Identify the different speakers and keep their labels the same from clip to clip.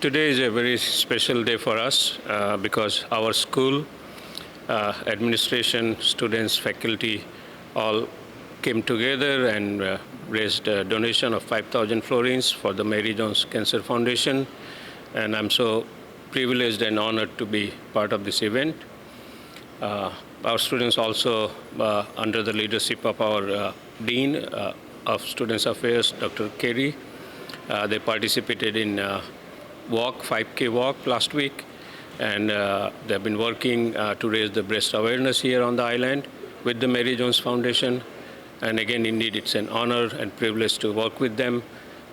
Speaker 1: Today is a very special day for us because our school, administration, students, faculty all came together and raised a donation of 5,000 florins for the Mary Joan Cancer Foundation. And I'm so privileged and honored to be part of this event. Our students also, under the leadership of our Dean of Students Affairs, Dr. Carey, they participated in walk, 5K walk last week, and they've been working to raise the breast awareness here on the island with the Mary Joan Foundation. And again, indeed, it's an honor and privilege to work with them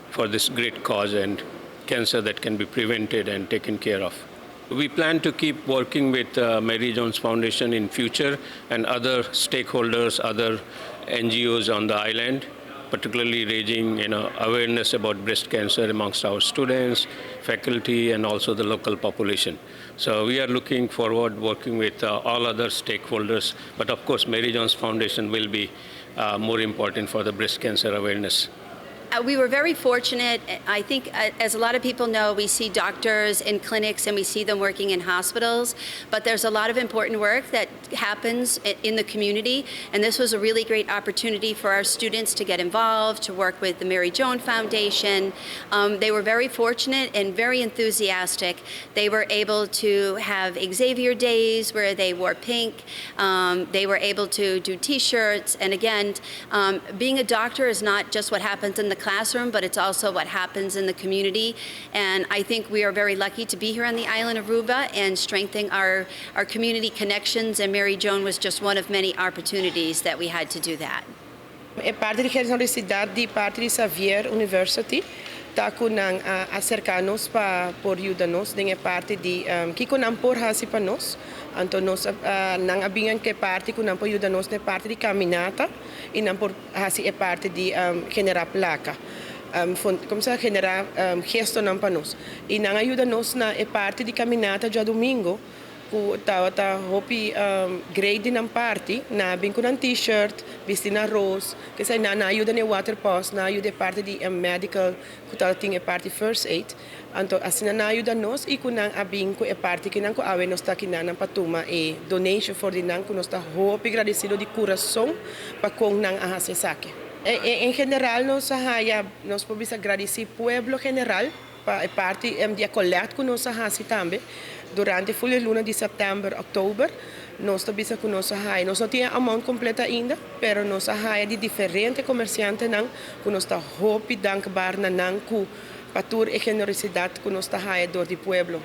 Speaker 1: for this great cause and cancer that can be prevented and taken care of. We plan to keep working with Mary Joan Foundation in future and other stakeholders, other NGOs on the island, particularly raising awareness about breast cancer amongst our students, faculty, and also the local population. So we are looking forward working with all other stakeholders, but of course Mary Joan Foundation will be more important for the breast cancer awareness.
Speaker 2: We were very fortunate. I think, as a lot of people know, we see doctors in clinics and we see them working in hospitals, but there's a lot of important work that happens in the community, and this was a really great opportunity for our students to get involved, to work with the Mary Joan Foundation. They were very fortunate and very enthusiastic. They were able to have Xavier days where they wore pink. They were able to do t-shirts, and again, being a doctor is not just what happens in the classroom, but it's also what happens in the community. And I think we are very lucky to be here on the island of Aruba and strengthening our community connections, and Mary Joan was just one of many opportunities that we had to do that.
Speaker 3: É parte da generosidade de parte de Xavier University, tá kunang acercar-nos para por ajudar-nos, é parte de que kunang por hasi para nós, então nós nang abingan que parte kunang por ajudar-nos é parte de caminata e nang por hasi é parte de generar placa. Como se generar gesto não para nós. E nang ajuda-nos na é parte de caminata já domingo, ku ta hopi grade ng party na bin ko ng t-shirt, bisti na rose, kasi na ayuda ni water pause, na ayuda parte di medical, ku ta ting e parte first aid. Anto asina na ayuda nos ikunang abing ko e parte kinang ko awe nos ta kinang patuma e donation for dinang ko nos ta hopi agradecido di coração pa kong nang ahase sake. En general nos haya nos pobis agradeci pueblo general pa e parte dia collect ko nos ahasi tambe. Durante a luna de setembro, outubro, nós estamos com nossa raia. Nós não temos a amount completa ainda, mas nossa raia de diferentes comerciantes não, que nós está hopi dankbar na não, que para a generosidade que nós está raia do pueblo.